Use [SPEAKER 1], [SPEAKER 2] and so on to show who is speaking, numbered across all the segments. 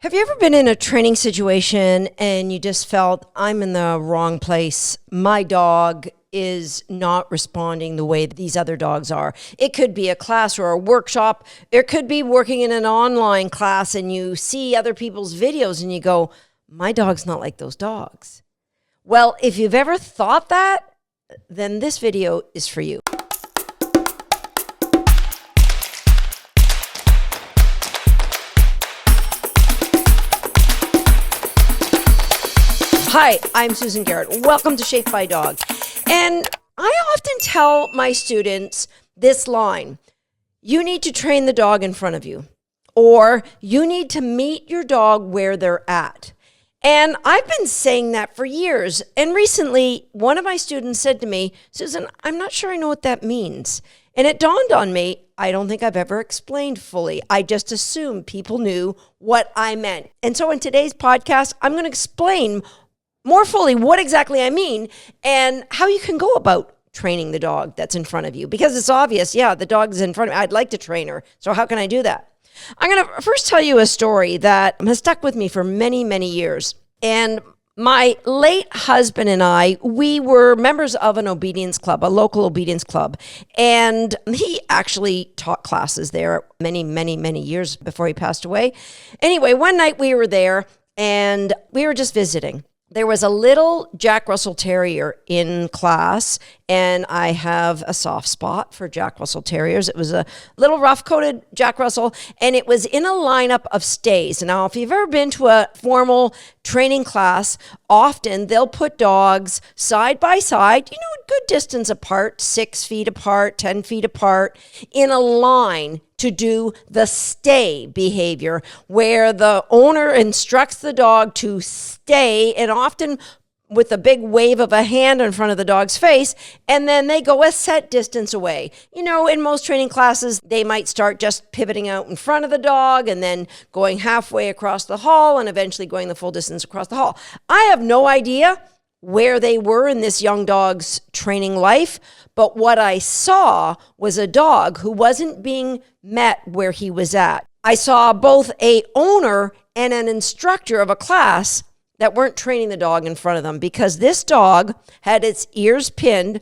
[SPEAKER 1] Have you ever been in a training situation and you just felt, I'm in the wrong place? My dog is not responding the way these other dogs are. It could be a class or a workshop. It could be working in an online class and you see other people's videos and you go, my dog's not like those dogs. Well, if you've ever thought that, then this video is for you. Hi, I'm Susan Garrett. Welcome to Shaped by Dog. And I often tell my students this line: you need to train the dog in front of you, or you need to meet your dog where they're at. And I've been saying that for years. And recently, one of my students said to me, Susan, I'm not sure I know what that means. And it dawned on me, I don't think I've ever explained fully. I just assumed people knew what I meant. And so in today's podcast, I'm going to explain more fully what exactly I mean and how you can go about training the dog that's in front of you. Because it's obvious, yeah, the dog is in front of me. I'd like to train her. So how can I do that? I'm going to first tell you a story that has stuck with me for many, many years. And my late husband and I, we were members of an obedience club, a local obedience club. And he actually taught classes there many, many, many years before he passed away. Anyway, one night we were there and we were just visiting. There was a little Jack Russell Terrier in class, and I have a soft spot for Jack Russell Terriers. It was a little rough-coated Jack Russell, and it was in a lineup of stays. Now, if you've ever been to a formal training class, often they'll put dogs side by side, a good distance apart, 6 feet apart, 10 feet apart, in a line to do the stay behavior, where the owner instructs the dog to stay, and often with a big wave of a hand in front of the dog's face, and then they go a set distance away. In most training classes, they might start just pivoting out in front of the dog and then going halfway across the hall and eventually going the full distance across the hall. I have no idea where they were in this young dog's training life, but what I saw was a dog who wasn't being met where he was at. I saw both a owner and an instructor of a class that weren't training the dog in front of them, because this dog had its ears pinned,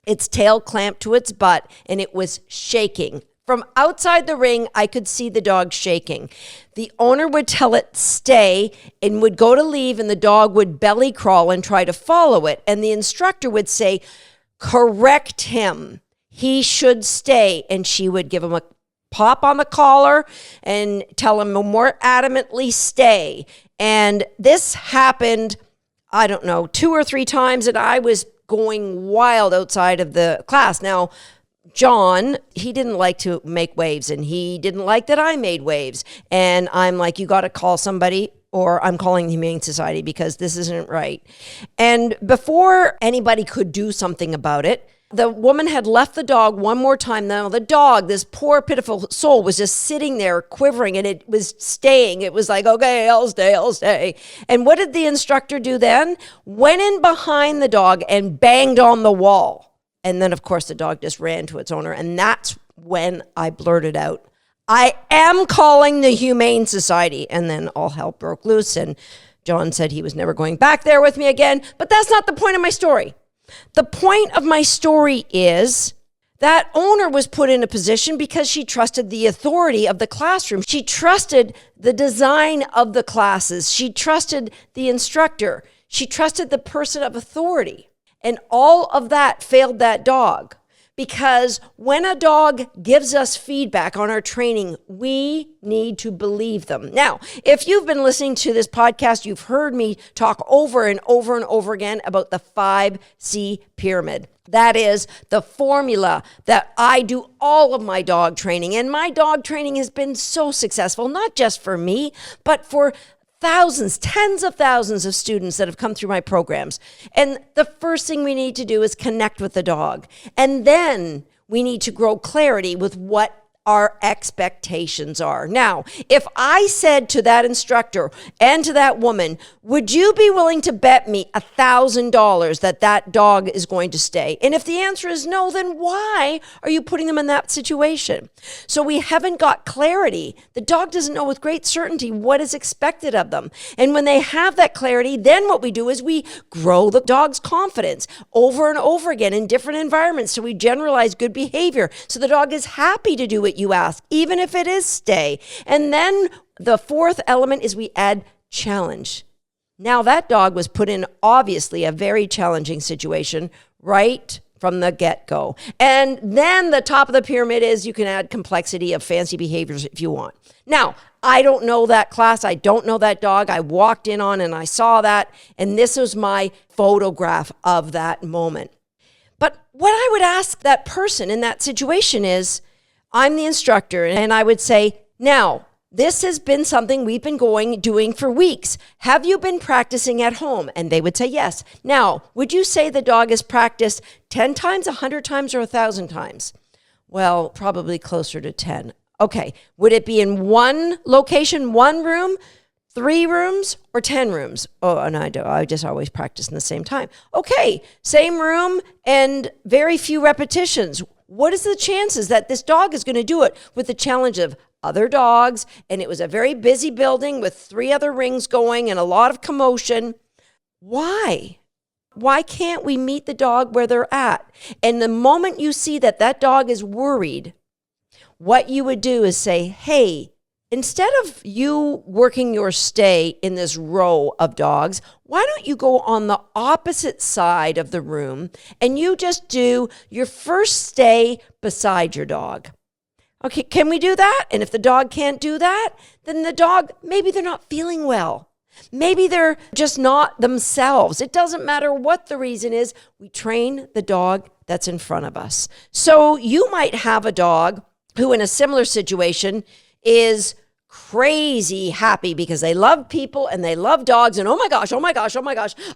[SPEAKER 1] its tail clamped to its butt, and it was shaking. From outside the ring, I could see the dog shaking. The owner would tell it stay and would go to leave, and the dog would belly crawl and try to follow it. And the instructor would say, correct him. He should stay. And she would give him a pop on the collar and tell him more adamantly stay. And this happened, 2 or 3 times, and I was going wild outside of the class. Now, John, he didn't like to make waves, and he didn't like that I made waves. And I'm like, you got to call somebody, or I'm calling the Humane Society, because this isn't right. And before anybody could do something about it, the woman had left the dog one more time. Now the dog, this poor pitiful soul, was just sitting there quivering, and it was staying. It was like, okay, I'll stay. And what did the instructor do then? Went in behind the dog and banged on the wall. And then, of course, the dog just ran to its owner. And that's when I blurted out, I am calling the Humane Society. And then all hell broke loose. And John said he was never going back there with me again. But that's not the point of my story. The point of my story is that owner was put in a position because she trusted the authority of the classroom. She trusted the design of the classes. She trusted the instructor. She trusted the person of authority. And all of that failed that dog, because when a dog gives us feedback on our training, we need to believe them. Now, if you've been listening to this podcast, you've heard me talk over and over and over again about the 5C pyramid. That is the formula that I do all of my dog training. And my dog training has been so successful, not just for me, but for thousands, tens of thousands of students that have come through my programs. And the first thing we need to do is connect with the dog. And then we need to grow clarity with what our expectations are. Now, if I said to that instructor and to that woman, would you be willing to bet me $1,000 that that dog is going to stay? And if the answer is no, then why are you putting them in that situation? So we haven't got clarity. The dog doesn't know with great certainty what is expected of them. And when they have that clarity, then what we do is we grow the dog's confidence over and over again in different environments. So we generalize good behavior. So the dog is happy to do what you ask, even if it is stay. And then the fourth element is we add challenge. Now that dog was put in obviously a very challenging situation right from the get-go. And then the top of the pyramid is you can add complexity of fancy behaviors if you want. Now, I don't know that class. I don't know that dog. I walked in on and I saw that. And this was my photograph of that moment. But what I would ask that person in that situation is, I'm the instructor, and I would say, now, this has been something we've been doing for weeks. Have you been practicing at home? And they would say yes. Now, would you say the dog has practiced 10 times, 100 times, or 1,000 times? Well, probably closer to 10. Okay. Would it be in one location, one room, 3 rooms, or 10 rooms? Oh, and I just always practice in the same time. Okay. Same room and very few repetitions. What is the chances that this dog is going to do it with the challenge of other dogs? And it was a very busy building with 3 other rings going and a lot of commotion. Why? Why can't we meet the dog where they're at? And the moment you see that that dog is worried, what you would do is say, hey, instead of you working your stay in this row of dogs, why don't you go on the opposite side of the room and you just do your first stay beside your dog? Okay, can we do that? And if the dog can't do that, then the dog, maybe they're not feeling well. Maybe they're just not themselves. It doesn't matter what the reason is. We train the dog that's in front of us. So you might have a dog who in a similar situation is crazy happy because they love people and they love dogs and oh my gosh, I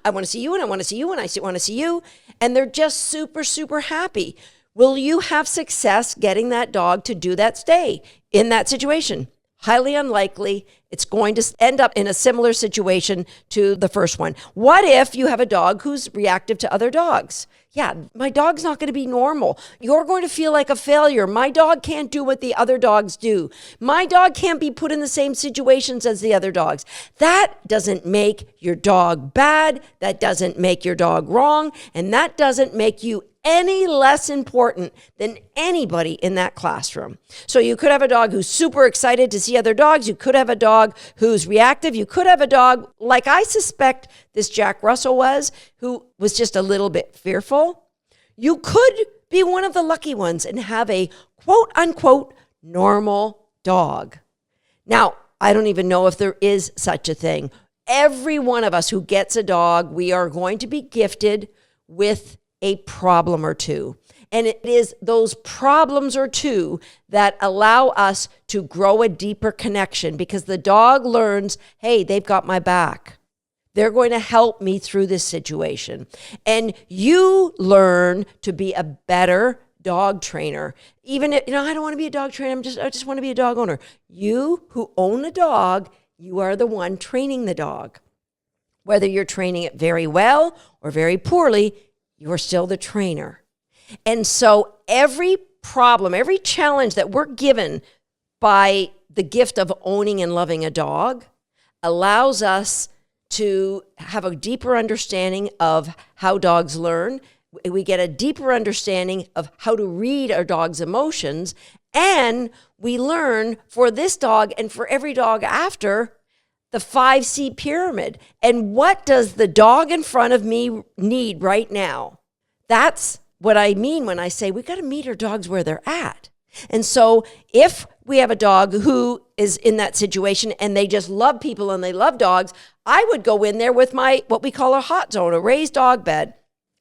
[SPEAKER 1] want to see you and I want to see you and I want to see you. And they're just super, super happy. Will you have success getting that dog to do that stay in that situation? Highly unlikely. It's going to end up in a similar situation to the first one. What if you have a dog who's reactive to other dogs? Yeah, my dog's not going to be normal. You're going to feel like a failure. My dog can't do what the other dogs do. My dog can't be put in the same situations as the other dogs. That doesn't make your dog bad. That doesn't make your dog wrong. And that doesn't make you any less important than anybody in that classroom. So you could have a dog who's super excited to see other dogs. You could have a dog who's reactive. You could have a dog, like I suspect this Jack Russell was, who was just a little bit fearful. You could be one of the lucky ones and have a quote unquote normal dog. Now, I don't even know if there is such a thing. Every one of us who gets a dog, we are going to be gifted with a problem or two. And it is those problems or two that allow us to grow a deeper connection because the dog learns, hey, they've got my back. They're going to help me through this situation. And you learn to be a better dog trainer. Even if, I don't want to be a dog trainer. I just want to be a dog owner. You who own a dog, you are the one training the dog. Whether you're training it very well or very poorly, you're still the trainer. And so every problem, every challenge that we're given by the gift of owning and loving a dog allows us to have a deeper understanding of how dogs learn. We get a deeper understanding of how to read our dog's emotions. And we learn for this dog and for every dog after the 5C pyramid. And what does the dog in front of me need right now? That's what I mean when I say we got to meet our dogs where they're at. And so if we have a dog who is in that situation and they just love people and they love dogs, I would go in there with my, what we call a hot zone, a raised dog bed.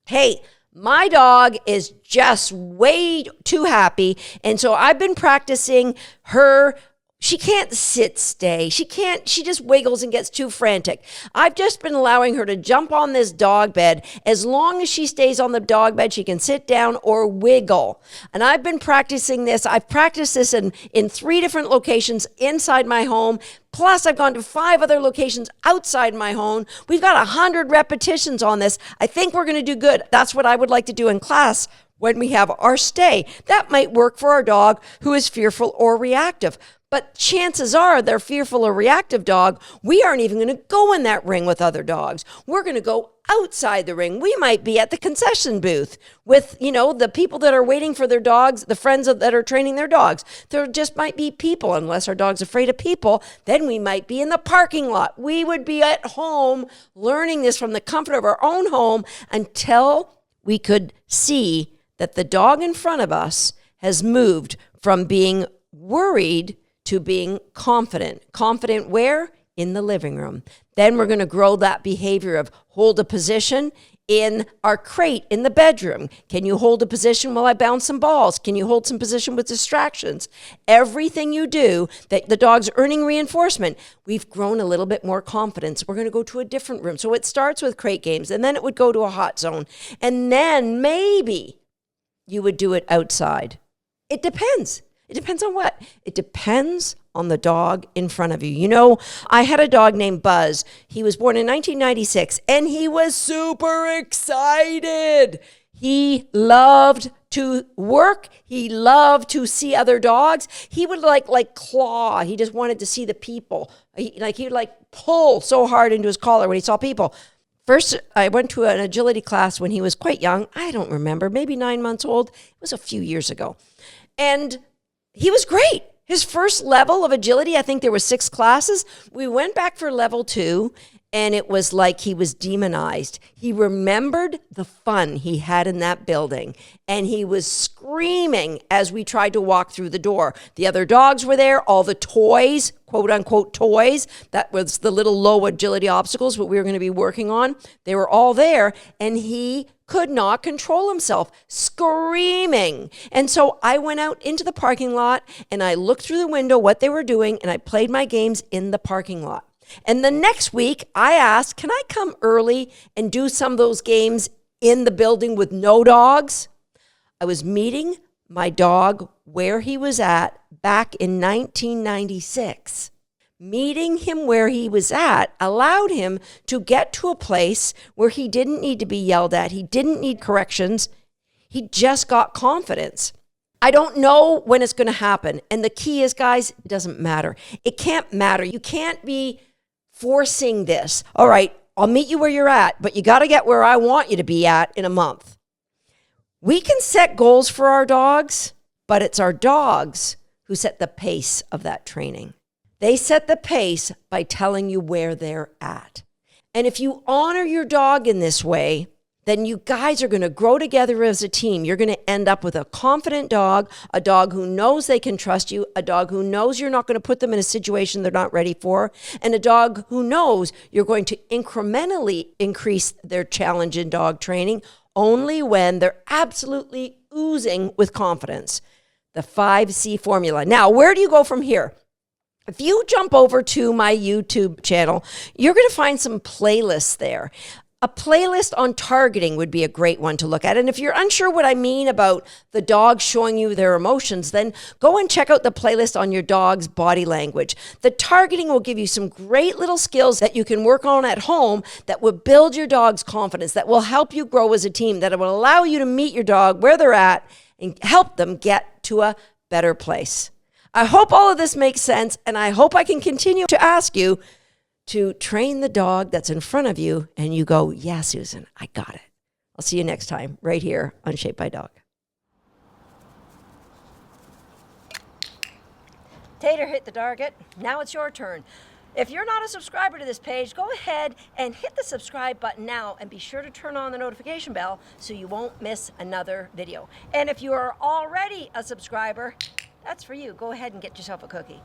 [SPEAKER 1] Hey, my dog is just way too happy. And so I've been practicing her She can't stay. She just wiggles and gets too frantic. I've just been allowing her to jump on this dog bed. As long as she stays on the dog bed, she can sit down or wiggle. And I've been practicing this. I've practiced this in 3 different locations inside my home. Plus, I've gone to 5 other locations outside my home. We've got 100 repetitions on this. I think we're going to do good. That's what I would like to do in class when we have our stay. That might work for our dog who is fearful or reactive. But chances are their fearful or reactive dog, we aren't even going to go in that ring with other dogs. We're going to go outside the ring. We might be at the concession booth with, the people that are waiting for their dogs, the friends that are training their dogs. There just might be people, unless our dog's afraid of people, then we might be in the parking lot. We would be at home learning this from the comfort of our own home until we could see that the dog in front of us has moved from being worried to being confident. Confident where? In the living room. Then we're going to grow that behavior of hold a position in our crate in the bedroom. Can you hold a position while I bounce some balls? Can you hold some position with distractions? Everything you do that the dog's earning reinforcement, we've grown a little bit more confidence. We're going to go to a different room. So it starts with crate games, and then it would go to a hot zone. And then maybe you would do it outside. It depends. It depends on what? It depends on the dog in front of you. I had a dog named Buzz. He was born in 1996, and he was super excited. He loved to work. He loved to see other dogs. He would like claw. He just wanted to see the people. He'd pull so hard into his collar when he saw people. First, I went to an agility class when he was quite young. I don't remember, maybe 9 months old. It was a few years ago. And he was great. His first level of agility, I think there were 6 classes. We went back for level 2, and it was like he was demonized. He remembered the fun he had in that building, and he was screaming as we tried to walk through the door. The other dogs were there, all the toys, quote unquote toys, that was the little low agility obstacles, what we were going to be working on. They were all there, and he could not control himself, screaming. And so I went out into the parking lot, and I looked through the window what they were doing, and I played my games in the parking lot. And the next week, I asked, can I come early and do some of those games in the building with no dogs? I was meeting my dog where he was at back in 1996. Meeting him where he was at allowed him to get to a place where he didn't need to be yelled at. He didn't need corrections. He just got confidence. I don't know when it's going to happen. And the key is, guys, it doesn't matter. It can't matter. You can't be forcing this. All right, I'll meet you where you're at, but you got to get where I want you to be at in a month. We can set goals for our dogs, but it's our dogs who set the pace of that training. They set the pace by telling you where they're at. And if you honor your dog in this way, then you guys are going to grow together as a team. You're going to end up with a confident dog, a dog who knows they can trust you, a dog who knows you're not going to put them in a situation they're not ready for, and a dog who knows you're going to incrementally increase their challenge in dog training only when they're absolutely oozing with confidence. The 5C formula. Now, where do you go from here? If you jump over to my YouTube channel, you're going to find some playlists there. A playlist on targeting would be a great one to look at. And if you're unsure what I mean about the dog showing you their emotions, then go and check out the playlist on your dog's body language. The targeting will give you some great little skills that you can work on at home that will build your dog's confidence, that will help you grow as a team, that will allow you to meet your dog where they're at and help them get to a better place. I hope all of this makes sense, and I hope I can continue to ask you to train the dog that's in front of you, and you go, yeah, Susan, I got it. I'll see you next time right here on Shaped by Dog. Tater hit the target. Now it's your turn. If you're not a subscriber to this page, go ahead and hit the subscribe button now, and be sure to turn on the notification bell so you won't miss another video. And if you are already a subscriber, that's for you. Go ahead and get yourself a cookie.